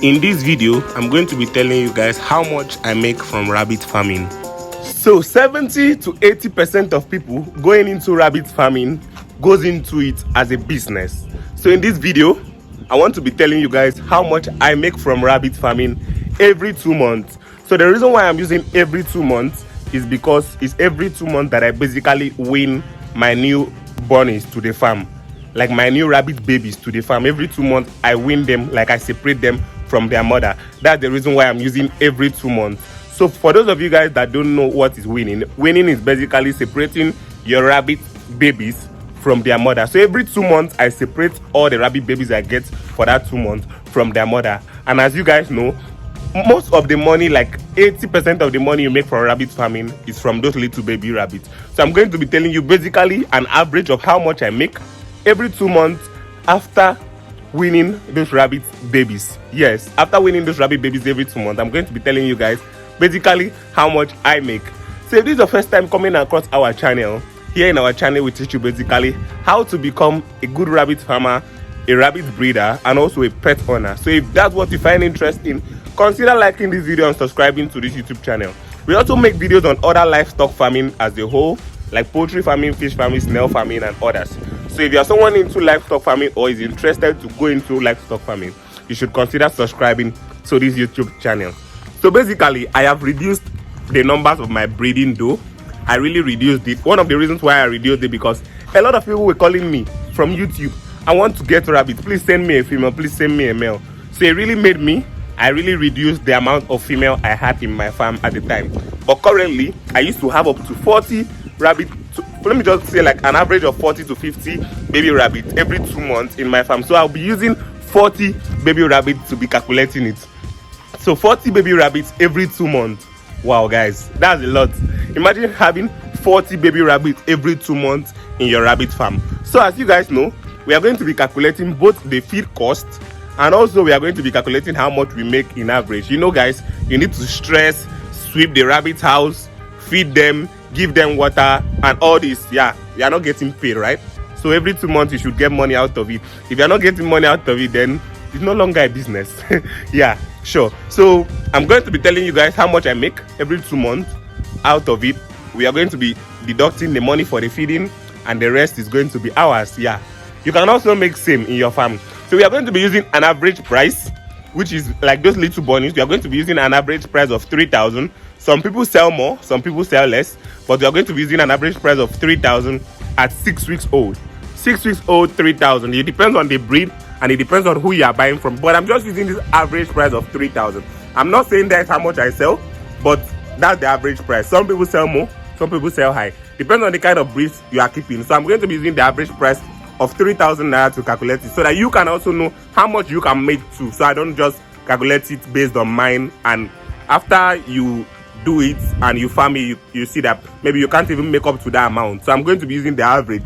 In this video, I'm going to be telling you guys how much I make from rabbit farming. So 70 to 80% of people going into rabbit farming goes into it as a business. So in this video, I want to be telling you guys how much I make from rabbit farming every 2 months. So the reason why I'm using every 2 months is because it's every 2 months that I basically win my new bunnies to the farm, like my new rabbit babies to the farm. Every 2 months I win them, like I separate them from their mother. That's the reason why I'm using every 2 months. So for those of you guys that don't know what is winning is basically separating your rabbit babies from their mother. So every 2 months I separate all the rabbit babies I get for that 2 months from their mother. And as you guys know, most of the money, like 80% of the money you make from rabbit farming is from those little baby rabbits. So I'm going to be telling you basically an average of how much I make every 2 months after winning those rabbit babies. Yes, after winning those rabbit babies every 2 months, I'm going to be telling you guys basically how much I make. So if this is your first time coming across our channel, here in our channel we teach you basically how to become a good rabbit farmer, a rabbit breeder, and also a pet owner. So if that's what you find interesting, consider liking this video and subscribing to this YouTube channel. We also make videos on other livestock farming as a whole, like poultry farming, fish farming, snail farming, and others. So if you are someone into livestock farming or is interested to go into livestock farming, you should consider subscribing to this YouTube channel. So basically, I have reduced the numbers of my breeding doe. I really reduced it. One of the reasons why I reduced it because a lot of people were calling me from YouTube, I want to get rabbits, please send me a female, please send me a male. So it really made me, I really reduced the amount of female I had in my farm at the time. But currently, I used to have up to 40 rabbits, let me just say like an average of 40 to 50 baby rabbits every 2 months in my farm. So I'll be using 40 baby rabbits to be calculating it. So 40 baby rabbits every 2 months. Wow guys, that's a lot. Imagine having 40 baby rabbits every 2 months in your rabbit farm. So as you guys know, we are going to be calculating both the feed cost and also we are going to be calculating how much we make in average. You know guys, you need to stress, sweep the rabbit house, feed them, give them water and all this. Yeah, you are not getting paid, right? So every 2 months you should get money out of it. If you are not getting money out of it, then it's no longer a business. Yeah, sure. So I'm going to be telling you guys how much I make every 2 months. Out of it, we are going to be deducting the money for the feeding and the rest is going to be ours. Yeah, you can also make same in your farm. So we are going to be using an average price, which is like those little bunnies. We are going to be using an average price of 3,000. Some people sell more, some people sell less, but we are going to be using an average price of 3,000 at 6 weeks old. 6 weeks old, 3,000. It depends on the breed and it depends on who you are buying from, but I'm just using this average price of 3,000. I'm not saying that's how much I sell, but that's the average price. Some people sell more, some people sell high. Depends on the kind of breeds you are keeping. So I'm going to be using the average price of 3,000 naira to calculate it so that you can also know how much you can make too. So I don't just calculate it based on mine, and after you do it and you farm it, you see that maybe you can't even make up to that amount. So I'm going to be using the average.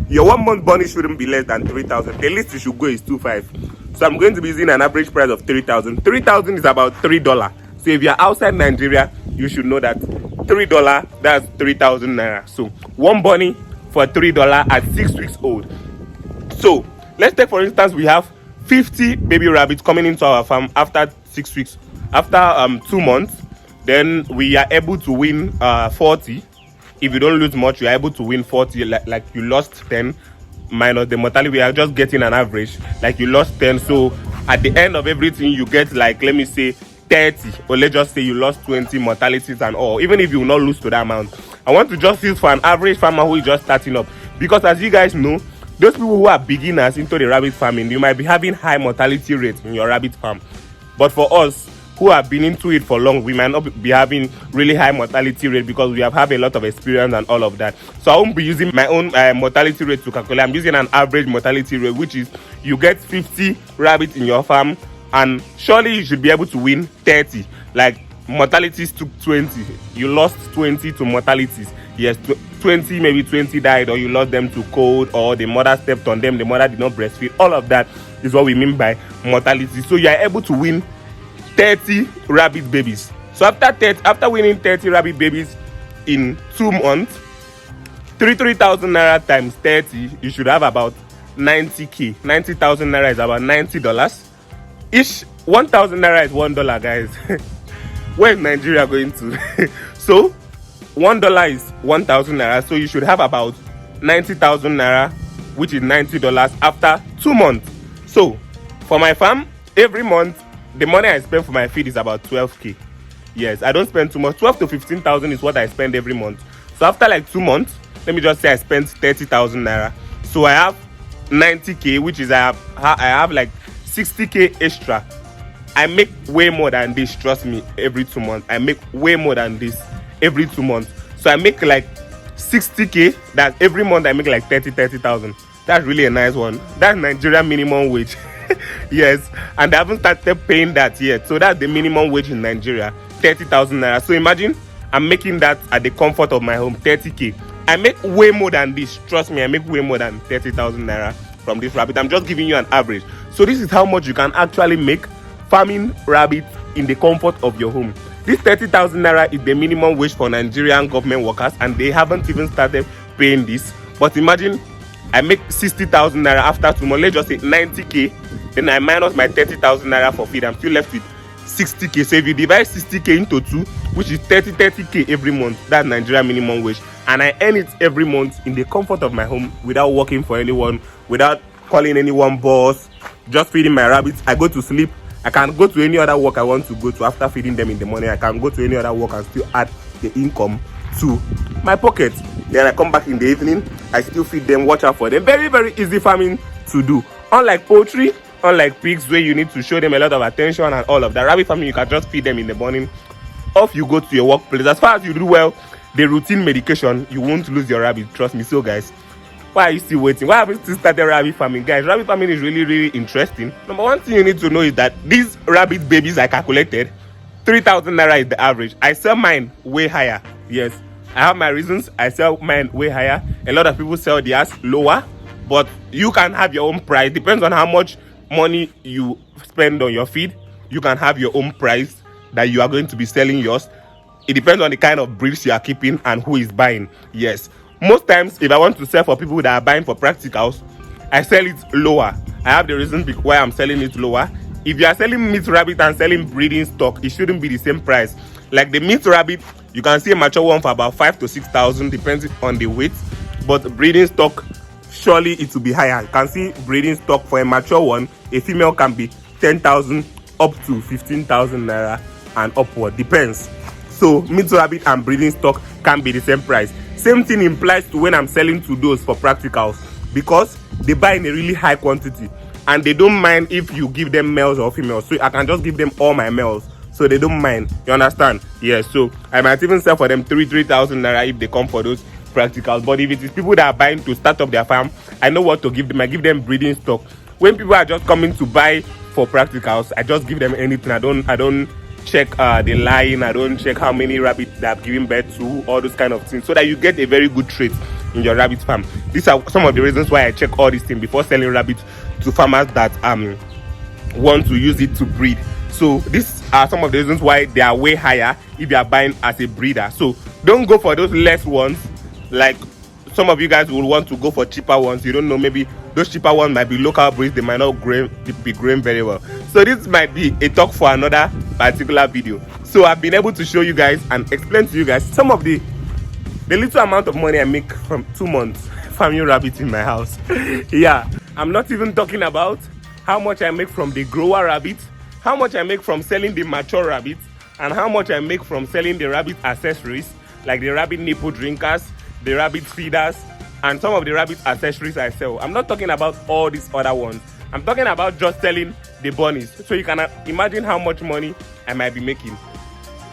Your 1 month bunny shouldn't be less than 3,000. The least you should go is 2,500. So I'm going to be using an average price of 3,000. 3,000 is about $3. So if you're outside Nigeria, you should know that $3, that's 3,000 naira. So one bunny for $3 at 6 weeks old. So let's take for instance we have 50 baby rabbits coming into our farm after 6 weeks. After 2 months, then we are able to win 40. If you don't lose much, you are able to win 40. Like you lost 10 minus the mortality. We are just getting an average. Like you lost 10. So at the end of everything, you get like, let me say 30, or let's just say you lost 20 mortalities and all. Even if you will not lose to that amount, I want to just use for an average farmer who is just starting up, because as you guys know, those people who are beginners into the rabbit farming, you might be having high mortality rate in your rabbit farm, but for us who have been into it for long, we might not be having really high mortality rate because we have had a lot of experience and all of that. So I won't be using my own mortality rate to calculate. I'm using an average mortality rate, which is you get 50 rabbits in your farm and surely you should be able to win 30. Like mortalities took 20, you lost 20 to mortalities. Yes, 20, maybe 20 died, or you lost them to cold, or the mother stepped on them, the mother did not breastfeed. All of that is what we mean by mortality. So you are able to win 30 rabbit babies. So after winning 30 rabbit babies in 2 months, 3,000 naira times 30, you should have about 90k. 90,000 naira is about $90. Each 1,000 naira is $1, guys. Where is Nigeria going to? So $1 is 1,000 naira, so you should have about 90,000 naira, which is $90 after 2 months. So for my farm, every month the money I spend for my feed is about 12k. Yes, I don't spend too much. 12 to 15,000 is what I spend every month. So after like 2 months, let me just say I spent 30,000 naira. So I have 90k, which is I have like 60k extra. I make way more than this, trust me, every 2 months. I make way more than this every 2 months. So I make like 60k. That every month I make like 30,000. That's really a nice one. That's Nigeria minimum wage. Yes, and I haven't started paying that yet. So that's the minimum wage in Nigeria, 30,000 naira. So imagine I'm making that at the comfort of my home, 30k. I make way more than this. Trust me, I make way more than 30,000 naira from this rabbit. I'm just giving you an average. So this is how much you can actually make farming rabbits in the comfort of your home. This 30,000 naira is the minimum wage for Nigerian government workers, and they haven't even started paying this. But imagine I make 60,000 naira after 2 months. Let's just say 90k. Then I minus my 30,000 naira for feed. I'm still left with 60k. So if you divide 60k into 2, which is 30k every month, that's Nigeria minimum wage. And I earn it every month in the comfort of my home without working for anyone, without calling anyone boss, just feeding my rabbits. I go to sleep. I can go to any other work I want to go to after feeding them in the morning. I can go to any other work and still add the income to my pocket. Then I come back in the evening, I still feed them, watch out for them. Very, very easy farming to do. Unlike poultry, unlike pigs, where you need to show them a lot of attention and all of that. Rabbit farming, you can just feed them in the morning. Off you go to your workplace. As far as you do well, the routine medication, you won't lose your rabbit. Trust me. So guys, why are you still waiting? Why have you still started rabbit farming? Guys, rabbit farming is really, really interesting. Number one thing you need to know is that these rabbit babies I calculated, 3,000 naira is the average. I sell mine way higher. Yes, I have my reasons. I sell mine way higher. A lot of people sell theirs lower, but you can have your own price. Depends on how much money you spend on your feed. You can have your own price that you are going to be selling yours. It depends on the kind of breeds you are keeping and who is buying. Yes, most times if I want to sell for people that are buying for practicals, I sell it lower. I have the reason why I'm selling it lower. If you are selling meat rabbit and selling breeding stock, it shouldn't be the same price. Like the meat rabbit, you can see a mature one for about 5,000 to 6,000 depending on the weight, but breeding stock, surely it will be higher. You can see breeding stock for a mature one, a female can be 10,000 up to 15,000 naira and upward, depends. So meat rabbit and breeding stock can be the same price. Same thing implies to when I'm selling to those for practicals, because they buy in a really high quantity and they don't mind if you give them males or females. So I can just give them all my males, so they don't mind. You understand? Yes. So I might even sell for them 3,000 naira if they come for those practicals. But if it is people that are buying to start up their farm, I know what to give them. I give them breeding stock. When people are just coming to buy for practicals, I just give them anything. I don't check the line. I don't check how many rabbits they have given birth to, all those kind of things, so that you get a very good trait in your rabbit farm. These are some of the reasons why I check all these things before selling rabbits to farmers that want to use it to breed. So these are some of the reasons why they are way higher if you are buying as a breeder. So don't go for those less ones. Like some of you guys will want to go for cheaper ones. You don't know, maybe those cheaper ones might be local breeds. They might not be growing very well. So this might be a talk for another particular video. So I've been able to show you guys and explain to you guys some of the little amount of money I make from 2 months farming rabbits in my house. Yeah, I'm not even talking about how much I make from the grower rabbits, how much I make from selling the mature rabbits, and how much I make from selling the rabbit accessories, like the rabbit nipple drinkers, the rabbit feeders, and some of the rabbit accessories I sell. I'm not talking about all these other ones. I'm talking about just selling the bunnies. So you can imagine how much money I might be making.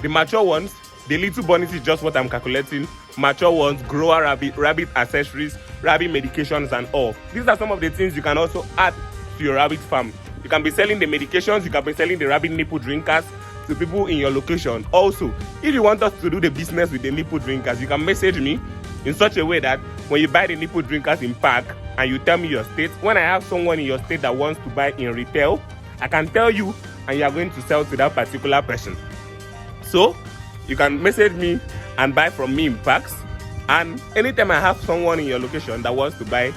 The mature ones, the little bunnies is just what I'm calculating. Mature ones, grower rabbit accessories, rabbit medications and all. These are some of the things you can also add to your rabbit farm. You can be selling the medications, you can be selling the rabbit nipple drinkers to people in your location. Also, if you want us to do the business with the nipple drinkers, you can message me in such a way that when you buy the nipple drinkers in pack and you tell me your state, when I have someone in your state that wants to buy in retail, I can tell you and you are going to sell to that particular person. So you can message me and buy from me in packs, and anytime I have someone in your location that wants to buy,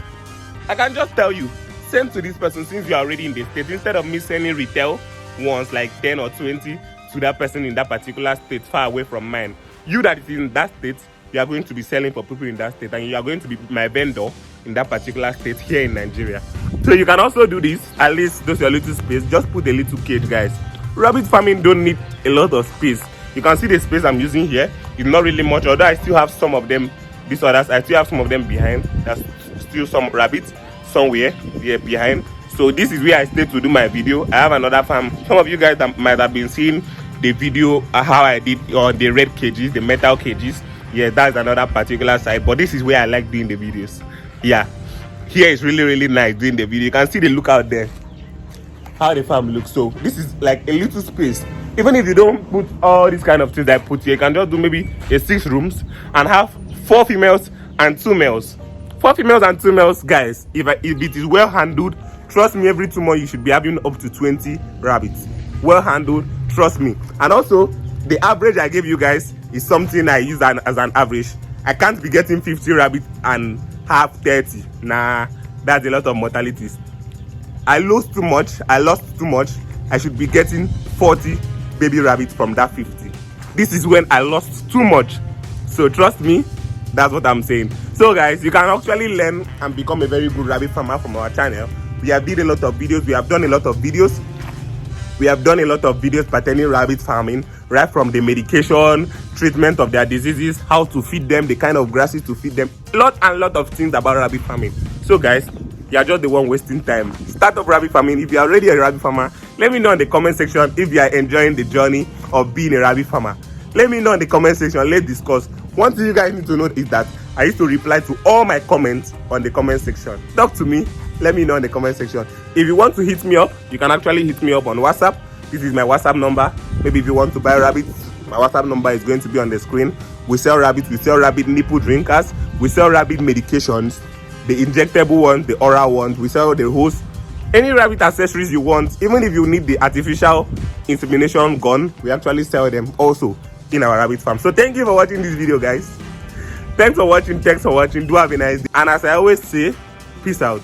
I can just tell you, send to this person since you are already in the state. Instead of me sending retail ones, like 10 or 20, to that person in that particular state far away from mine. You that is in that state, you are going to be selling for people in that state, and you are going to be my vendor in that particular state here in Nigeria. So you can also do this. At least those your little space, just put a little cage, guys. Rabbit farming don't need a lot of space. You can see the space I'm using here. It's not really much, although I still have some of them. These others, I still have some of them behind. There's still some rabbits somewhere here behind. So this is where I stay to do my video. I have another farm. Some of you guys that might have been seeing the video how I did on the red cages, the metal cages. Yeah, that's another particular side, but this is where I like doing the videos. Yeah, here is really nice doing the video. You can see the look out there, how the farm looks. So this is like a little space. Even if you don't put all these kind of things I put here, you can just do maybe a 6 rooms and have 4 females and 2 males. 4 females and 2 males, guys. If it is well handled, trust me, every 2 months you should be having up to 20 rabbits. Well handled, trust me. And also, the average I gave you guys is something I use as an average. I can't be getting 50 rabbits and have 30. Nah, that's a lot of mortalities. I lost too much. I should be getting 40 baby rabbits from that 50. This is when I lost too much. So trust me, that's what I'm saying. So guys, you can actually learn and become a very good rabbit farmer from our channel. We have did a lot of videos. We have done a lot of videos pertaining rabbit farming, right from the medication, treatment of their diseases, how to feed them, the kind of grasses to feed them, lot of things about rabbit farming. So guys, you are just the one wasting time. Start up rabbit farming. If you are already a rabbit farmer, let me know in the comment section if you are enjoying the journey of being a rabbit farmer. Let me know in the comment section. Let's discuss. One thing you guys need to know is that I used to reply to all my comments on the comment section. Talk to me. Let me know in the comment section. If you want to hit me up, you can actually hit me up on WhatsApp. This is my WhatsApp number. Maybe if you want to buy rabbits, my WhatsApp number is going to be on the screen. We sell rabbits. We sell rabbit nipple drinkers. We sell rabbit medications, the injectable ones, the oral ones. We sell the hose. Any rabbit accessories you want, even if you need the artificial insemination gun, we actually sell them also in our rabbit farm. So thank you for watching this video, guys. Thanks for watching. Do have a nice day. And as I always say, peace out.